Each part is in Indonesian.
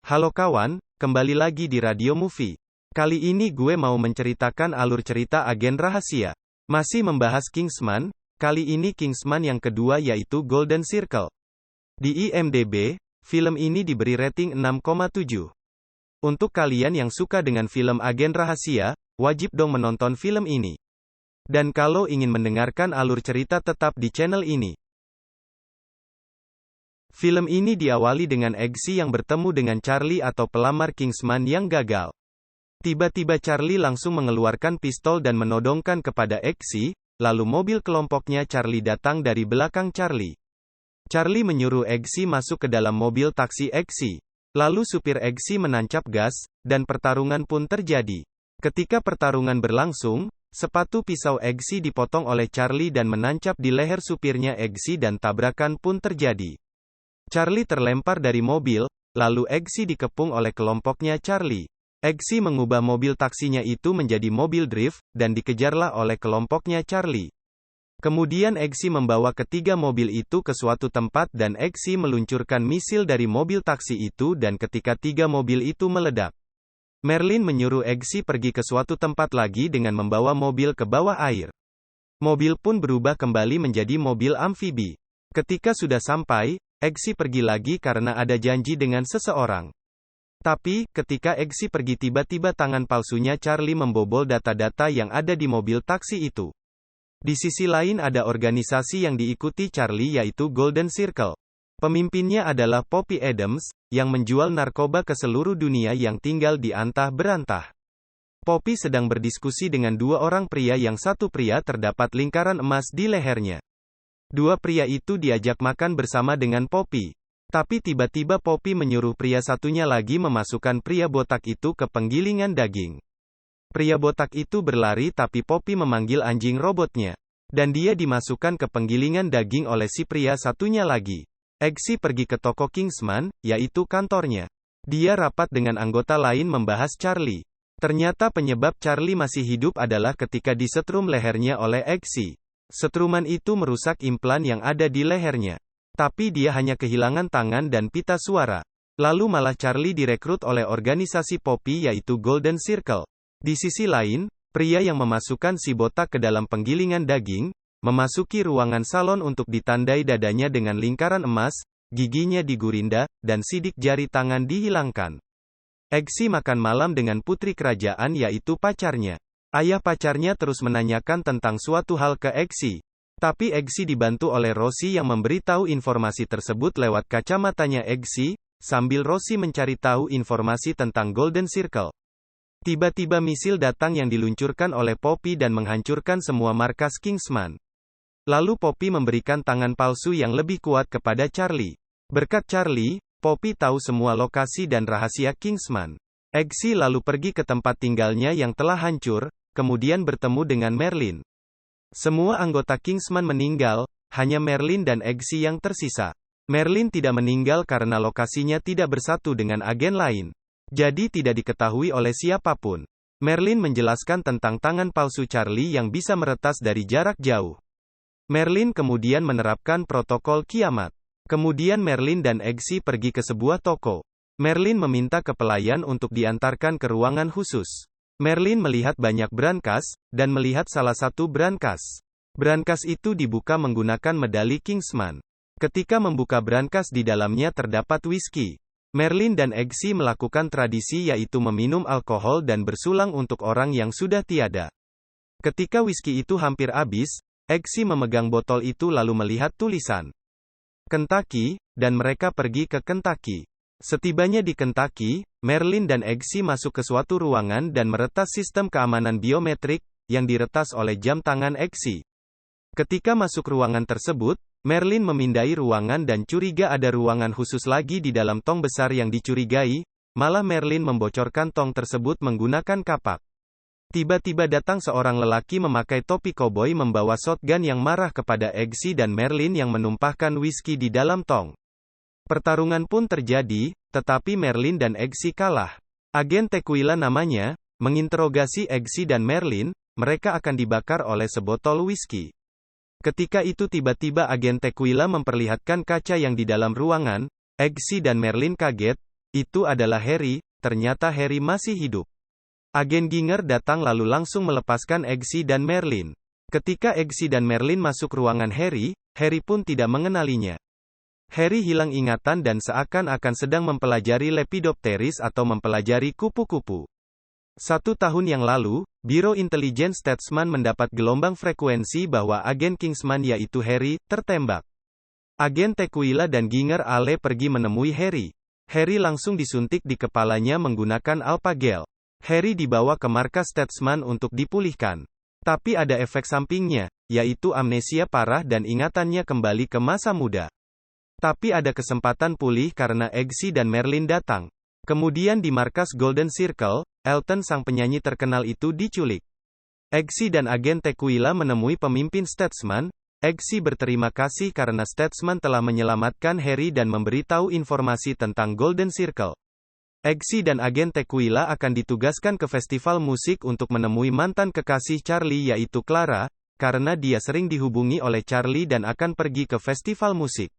Halo kawan, kembali lagi di Radio Movie. Kali ini gue mau menceritakan alur cerita agen rahasia. Masih membahas Kingsman, kali ini Kingsman yang kedua yaitu Golden Circle. Di IMDb, film ini diberi rating 6,7. Untuk kalian yang suka dengan film agen rahasia, wajib dong menonton film ini. Dan kalau ingin mendengarkan alur cerita tetap di channel ini. Film ini diawali dengan Eggsy yang bertemu dengan Charlie atau pelamar Kingsman yang gagal. Tiba-tiba Charlie langsung mengeluarkan pistol dan menodongkan kepada Eggsy, lalu mobil kelompoknya Charlie datang dari belakang Charlie. Charlie menyuruh Eggsy masuk ke dalam mobil taksi Eggsy. Lalu supir Eggsy menancap gas, dan pertarungan pun terjadi. Ketika pertarungan berlangsung, sepatu pisau Eggsy dipotong oleh Charlie dan menancap di leher supirnya Eggsy dan tabrakan pun terjadi. Charlie terlempar dari mobil, lalu Eggsy dikepung oleh kelompoknya Charlie. Eggsy mengubah mobil taksinya itu menjadi mobil drift, dan dikejarlah oleh kelompoknya Charlie. Kemudian Eggsy membawa ketiga mobil itu ke suatu tempat dan Eggsy meluncurkan misil dari mobil taksi itu dan ketika tiga mobil itu meledak. Merlin menyuruh Eggsy pergi ke suatu tempat lagi dengan membawa mobil ke bawah air. Mobil pun berubah kembali menjadi mobil amfibi. Ketika sudah sampai, Eggsy pergi lagi karena ada janji dengan seseorang. Tapi, ketika Eggsy pergi tiba-tiba tangan palsunya Charlie membobol data-data yang ada di mobil taksi itu. Di sisi lain ada organisasi yang diikuti Charlie yaitu Golden Circle. Pemimpinnya adalah Poppy Adams, yang menjual narkoba ke seluruh dunia yang tinggal di antah berantah. Poppy sedang berdiskusi dengan dua orang pria yang satu pria terdapat lingkaran emas di lehernya. Dua pria itu diajak makan bersama dengan Poppy. Tapi tiba-tiba Poppy menyuruh pria satunya lagi memasukkan pria botak itu ke penggilingan daging. Pria botak itu berlari tapi Poppy memanggil anjing robotnya. Dan dia dimasukkan ke penggilingan daging oleh si pria satunya lagi. Eggsy pergi ke toko Kingsman, yaitu kantornya. Dia rapat dengan anggota lain membahas Charlie. Ternyata penyebab Charlie masih hidup adalah ketika disetrum lehernya oleh Eggsy. Setruman itu merusak implan yang ada di lehernya. Tapi dia hanya kehilangan tangan dan pita suara. Lalu malah Charlie direkrut oleh organisasi Poppy yaitu Golden Circle. Di sisi lain, pria yang memasukkan si botak ke dalam penggilingan daging, memasuki ruangan salon untuk ditandai dadanya dengan lingkaran emas, giginya digurinda, dan sidik jari tangan dihilangkan. Eggsy makan malam dengan putri kerajaan yaitu pacarnya. Ayah pacarnya terus menanyakan tentang suatu hal ke Eggsy. Tapi Eggsy dibantu oleh Rosie yang memberitahu informasi tersebut lewat kacamatanya Eggsy, sambil Rosie mencari tahu informasi tentang Golden Circle. Tiba-tiba misil datang yang diluncurkan oleh Poppy dan menghancurkan semua markas Kingsman. Lalu Poppy memberikan tangan palsu yang lebih kuat kepada Charlie. Berkat Charlie, Poppy tahu semua lokasi dan rahasia Kingsman. Eggsy lalu pergi ke tempat tinggalnya yang telah hancur, kemudian bertemu dengan Merlin. Semua anggota Kingsman meninggal, hanya Merlin dan Eggsy yang tersisa. Merlin tidak meninggal karena lokasinya tidak bersatu dengan agen lain. Jadi tidak diketahui oleh siapapun. Merlin menjelaskan tentang tangan palsu Charlie yang bisa meretas dari jarak jauh. Merlin kemudian menerapkan protokol kiamat. Kemudian Merlin dan Eggsy pergi ke sebuah toko. Merlin meminta ke pelayan untuk diantarkan ke ruangan khusus. Merlin melihat banyak brankas, dan melihat salah satu brankas. Brankas itu dibuka menggunakan medali Kingsman. Ketika membuka brankas di dalamnya terdapat whisky. Merlin dan Eggsy melakukan tradisi yaitu meminum alkohol dan bersulang untuk orang yang sudah tiada. Ketika whisky itu hampir habis, Eggsy memegang botol itu lalu melihat tulisan Kentucky, dan mereka pergi ke Kentucky. Setibanya di Kentucky, Merlin dan Eggsy masuk ke suatu ruangan dan meretas sistem keamanan biometrik, yang diretas oleh jam tangan Eggsy. Ketika masuk ruangan tersebut, Merlin memindai ruangan dan curiga ada ruangan khusus lagi di dalam tong besar yang dicurigai, malah Merlin membocorkan tong tersebut menggunakan kapak. Tiba-tiba datang seorang lelaki memakai topi koboi membawa shotgun yang marah kepada Eggsy dan Merlin yang menumpahkan whisky di dalam tong. Pertarungan pun terjadi, tetapi Merlin dan Eggsy kalah. Agen Tequila namanya, menginterogasi Eggsy dan Merlin, mereka akan dibakar oleh sebotol whisky. Ketika itu tiba-tiba agen Tequila memperlihatkan kaca yang di dalam ruangan, Eggsy dan Merlin kaget, Itu adalah Harry, ternyata Harry masih hidup. Agen Ginger datang lalu langsung melepaskan Eggsy dan Merlin. Ketika Eggsy dan Merlin masuk ruangan Harry, Harry pun tidak mengenalinya. Harry hilang ingatan dan seakan-akan sedang mempelajari Lepidopteris atau mempelajari kupu-kupu. 1 tahun yang lalu, Biro Intelijen Statesman mendapat gelombang frekuensi bahwa agen Kingsman yaitu Harry, tertembak. Agen Tequila dan Ginger Ale pergi menemui Harry. Harry langsung disuntik di kepalanya menggunakan Alpha-Gel. Harry dibawa ke markas Statesman untuk dipulihkan. Tapi ada efek sampingnya, yaitu amnesia parah dan ingatannya kembali ke masa muda. Tapi ada kesempatan pulih karena Eggsy dan Merlin datang. Kemudian di markas Golden Circle, Elton sang penyanyi terkenal itu diculik. Eggsy dan agen Tequila menemui pemimpin Statesman. Eggsy berterima kasih karena Statesman telah menyelamatkan Harry dan memberitahu informasi tentang Golden Circle. Eggsy dan agen Tequila akan ditugaskan ke festival musik untuk menemui mantan kekasih Charlie yaitu Clara, karena dia sering dihubungi oleh Charlie dan akan pergi ke festival musik.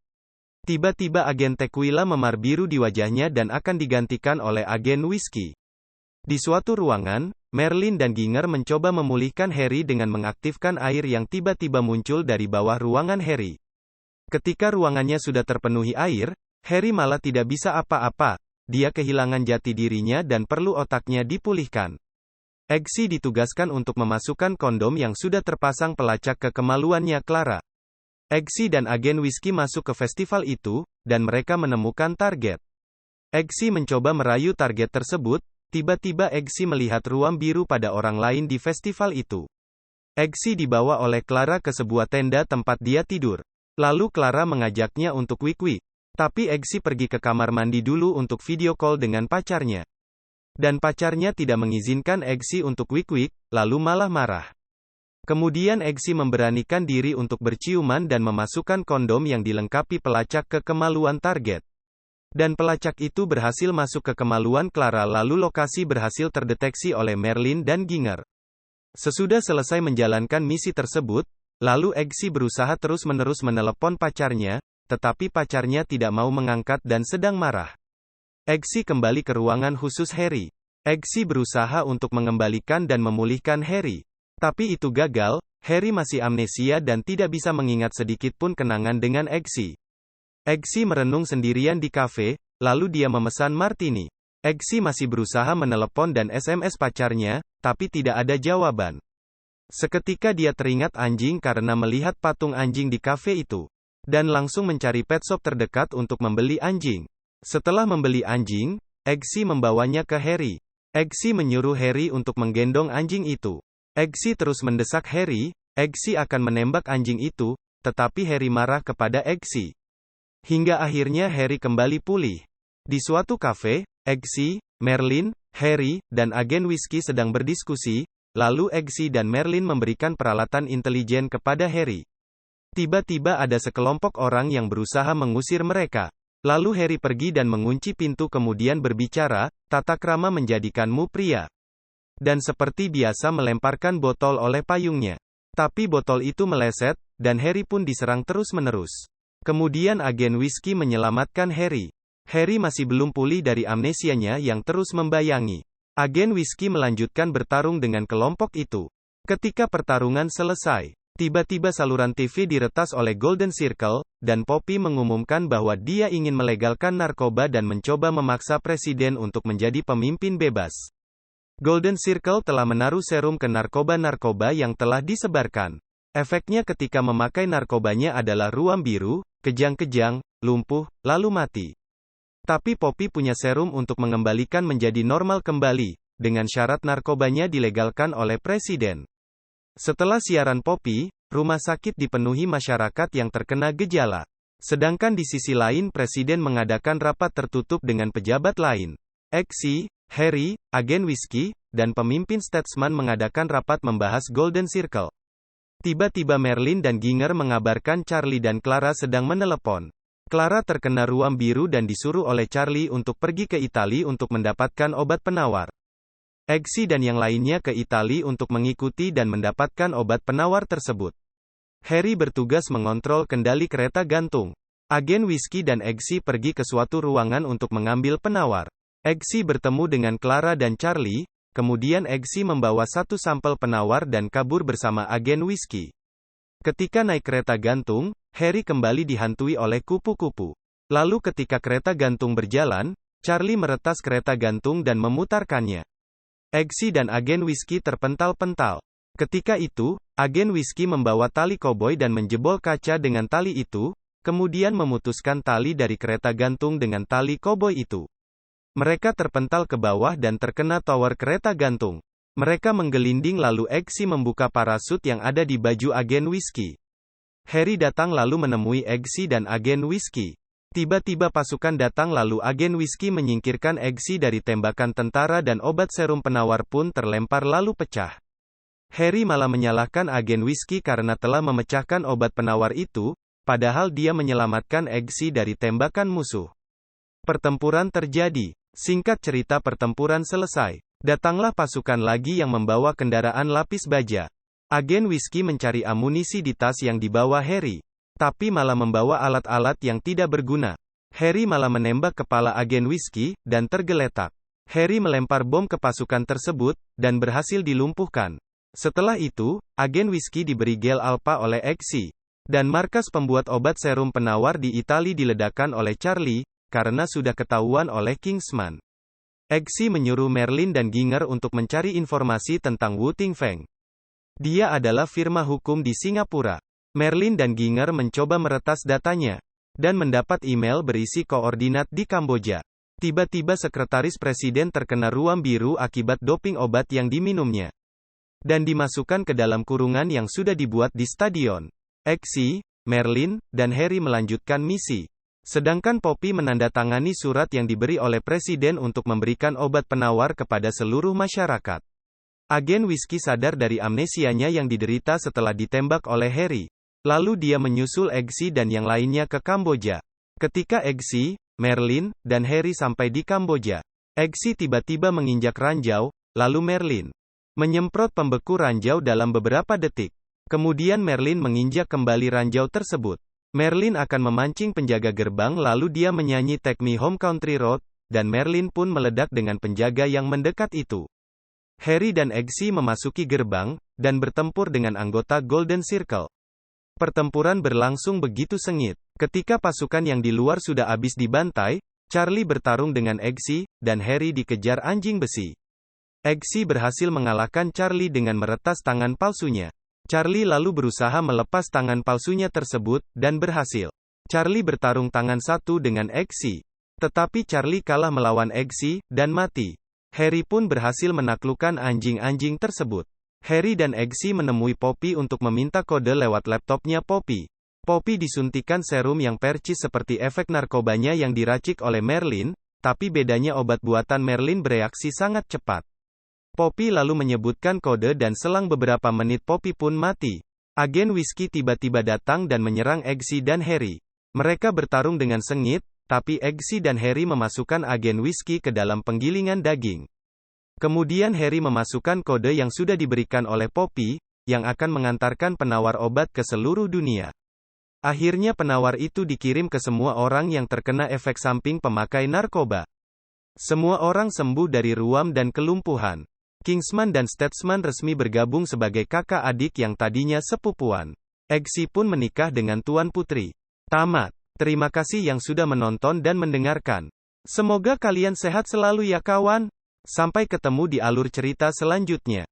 Tiba-tiba agen Tequila memar biru di wajahnya dan akan digantikan oleh agen Whiskey. Di suatu ruangan, Merlin dan Ginger mencoba memulihkan Harry dengan mengaktifkan air yang tiba-tiba muncul dari bawah ruangan Harry. Ketika ruangannya sudah terpenuhi air, Harry malah tidak bisa apa-apa. Dia kehilangan jati dirinya dan perlu otaknya dipulihkan. Eggsy ditugaskan untuk memasukkan kondom yang sudah terpasang pelacak ke kemaluannya Clara. Eggsy dan agen Whiskey masuk ke festival itu, dan mereka menemukan target. Eggsy mencoba merayu target tersebut. Tiba-tiba Eggsy melihat ruam biru pada orang lain di festival itu. Eggsy dibawa oleh Clara ke sebuah tenda tempat dia tidur. Lalu Clara mengajaknya untuk wik-wik. Tapi Eggsy pergi ke kamar mandi dulu untuk video call dengan pacarnya. Dan pacarnya tidak mengizinkan Eggsy untuk wik-wik, lalu malah marah. Kemudian Eggsy memberanikan diri untuk berciuman dan memasukkan kondom yang dilengkapi pelacak ke kemaluan target. Dan pelacak itu berhasil masuk ke kemaluan Clara lalu lokasi berhasil terdeteksi oleh Merlin dan Ginger. Sesudah selesai menjalankan misi tersebut, lalu Eggsy berusaha terus-menerus menelepon pacarnya, tetapi pacarnya tidak mau mengangkat dan sedang marah. Eggsy kembali ke ruangan khusus Harry. Eggsy berusaha untuk mengembalikan dan memulihkan Harry. Tapi itu gagal, Harry masih amnesia dan tidak bisa mengingat sedikit pun kenangan dengan Eggsy. Eggsy merenung sendirian di kafe, lalu dia memesan martini. Eggsy masih berusaha menelepon dan SMS pacarnya, tapi tidak ada jawaban. Seketika dia teringat anjing karena melihat patung anjing di kafe itu. Dan langsung mencari pet shop terdekat untuk membeli anjing. Setelah membeli anjing, Eggsy membawanya ke Harry. Eggsy menyuruh Harry untuk menggendong anjing itu. Eggsy terus mendesak Harry. Eggsy akan menembak anjing itu, tetapi Harry marah kepada Eggsy. Hingga akhirnya Harry kembali pulih. Di suatu kafe, Eggsy, Merlin, Harry, dan agen Whiskey sedang berdiskusi, lalu Eggsy dan Merlin memberikan peralatan intelijen kepada Harry. Tiba-tiba ada sekelompok orang yang berusaha mengusir mereka. Lalu Harry pergi dan mengunci pintu kemudian berbicara, "Tata krama menjadikanmu pria." Dan seperti biasa melemparkan botol oleh payungnya. Tapi botol itu meleset, dan Harry pun diserang terus-menerus. Kemudian agen Whiskey menyelamatkan Harry. Harry masih belum pulih dari amnesianya yang terus membayangi. Agen Whiskey melanjutkan bertarung dengan kelompok itu. Ketika pertarungan selesai, tiba-tiba saluran TV diretas oleh Golden Circle, dan Poppy mengumumkan bahwa dia ingin melegalkan narkoba dan mencoba memaksa presiden untuk menjadi pemimpin bebas. Golden Circle telah menaruh serum ke narkoba-narkoba yang telah disebarkan. Efeknya ketika memakai narkobanya adalah ruam biru, kejang-kejang, lumpuh, lalu mati. Tapi Poppy punya serum untuk mengembalikan menjadi normal kembali, dengan syarat narkobanya dilegalkan oleh presiden. Setelah siaran Poppy, rumah sakit dipenuhi masyarakat yang terkena gejala. Sedangkan di sisi lain presiden mengadakan rapat tertutup dengan pejabat lain. Eggsy, Harry, agen Whiskey, dan pemimpin Statesman mengadakan rapat membahas Golden Circle. Tiba-tiba Merlin dan Ginger mengabarkan Charlie dan Clara sedang menelepon. Clara terkena ruam biru dan disuruh oleh Charlie untuk pergi ke Italia untuk mendapatkan obat penawar. Eggsy dan yang lainnya ke Italia untuk mengikuti dan mendapatkan obat penawar tersebut. Harry bertugas mengontrol kendali kereta gantung. Agen Whiskey dan Eggsy pergi ke suatu ruangan untuk mengambil penawar. Eggsy bertemu dengan Clara dan Charlie, kemudian Eggsy membawa satu sampel penawar dan kabur bersama agen Whiskey. Ketika naik kereta gantung, Harry kembali dihantui oleh kupu-kupu. Lalu ketika kereta gantung berjalan, Charlie meretas kereta gantung dan memutarkannya. Eggsy dan agen Whiskey terpental-pental. Ketika itu, agen Whiskey membawa tali koboi dan menjebol kaca dengan tali itu, kemudian memutuskan tali dari kereta gantung dengan tali koboi itu. Mereka terpental ke bawah dan terkena tower kereta gantung. Mereka menggelinding lalu Eggsy membuka parasut yang ada di baju agen Whiskey. Harry datang lalu menemui Eggsy dan agen Whiskey. Tiba-tiba pasukan datang lalu agen Whiskey menyingkirkan Eggsy dari tembakan tentara dan obat serum penawar pun terlempar lalu pecah. Harry malah menyalahkan agen Whiskey karena telah memecahkan obat penawar itu, padahal dia menyelamatkan Eggsy dari tembakan musuh. Pertempuran terjadi. Singkat cerita pertempuran selesai. Datanglah pasukan lagi yang membawa kendaraan lapis baja. Agen Whiskey mencari amunisi di tas yang dibawa Harry. Tapi malah membawa alat-alat yang tidak berguna. Harry malah menembak kepala agen Whiskey, dan tergeletak. Harry melempar bom ke pasukan tersebut, dan berhasil dilumpuhkan. Setelah itu, agen Whiskey diberi gel alpha oleh Eggsy. Dan markas pembuat obat serum penawar di Italia diledakkan oleh Charlie, karena sudah ketahuan oleh Kingsman. Eggsy menyuruh Merlin dan Ginger untuk mencari informasi tentang Wu Tingfeng. Dia adalah firma hukum di Singapura. Merlin dan Ginger mencoba meretas datanya, dan mendapat email berisi koordinat di Kamboja. Tiba-tiba sekretaris presiden terkena ruam biru akibat doping obat yang diminumnya. Dan dimasukkan ke dalam kurungan yang sudah dibuat di stadion. Eggsy, Merlin, dan Harry melanjutkan misi. Sedangkan Poppy menandatangani surat yang diberi oleh presiden untuk memberikan obat penawar kepada seluruh masyarakat. Agen Whiskey sadar dari amnesianya yang diderita setelah ditembak oleh Harry. Lalu dia menyusul Eggsy dan yang lainnya ke Kamboja. Ketika Eggsy, Merlin, dan Harry sampai di Kamboja, Eggsy tiba-tiba menginjak ranjau, lalu Merlin menyemprot pembeku ranjau dalam beberapa detik. Kemudian Merlin menginjak kembali ranjau tersebut. Merlin akan memancing penjaga gerbang lalu dia menyanyi Take Me Home Country Road, dan Merlin pun meledak dengan penjaga yang mendekat itu. Harry dan Eggsy memasuki gerbang, dan bertempur dengan anggota Golden Circle. Pertempuran berlangsung begitu sengit. Ketika pasukan yang di luar sudah habis dibantai, Charlie bertarung dengan Eggsy, dan Harry dikejar anjing besi. Eggsy berhasil mengalahkan Charlie dengan meretas tangan palsunya. Charlie lalu berusaha melepas tangan palsunya tersebut, dan berhasil. Charlie bertarung tangan satu dengan Eggsy. Tetapi Charlie kalah melawan Eggsy, dan mati. Harry pun berhasil menaklukkan anjing-anjing tersebut. Harry dan Eggsy menemui Poppy untuk meminta kode lewat laptopnya Poppy. Poppy disuntikan serum yang percis seperti efek narkobanya yang diracik oleh Merlin, tapi bedanya obat buatan Merlin bereaksi sangat cepat. Poppy lalu menyebutkan kode dan selang beberapa menit Poppy pun mati. Agen Whiskey tiba-tiba datang dan menyerang Eggsy dan Harry. Mereka bertarung dengan sengit, tapi Eggsy dan Harry memasukkan agen Whiskey ke dalam penggilingan daging. Kemudian Harry memasukkan kode yang sudah diberikan oleh Poppy, yang akan mengantarkan penawar obat ke seluruh dunia. Akhirnya penawar itu dikirim ke semua orang yang terkena efek samping pemakai narkoba. Semua orang sembuh dari ruam dan kelumpuhan. Kingsman dan Statsman resmi bergabung sebagai kakak adik yang tadinya sepupuan. Eggsy pun menikah dengan Tuan Putri. Tamat. Terima kasih yang sudah menonton dan mendengarkan. Semoga kalian sehat selalu ya kawan. Sampai ketemu di alur cerita selanjutnya.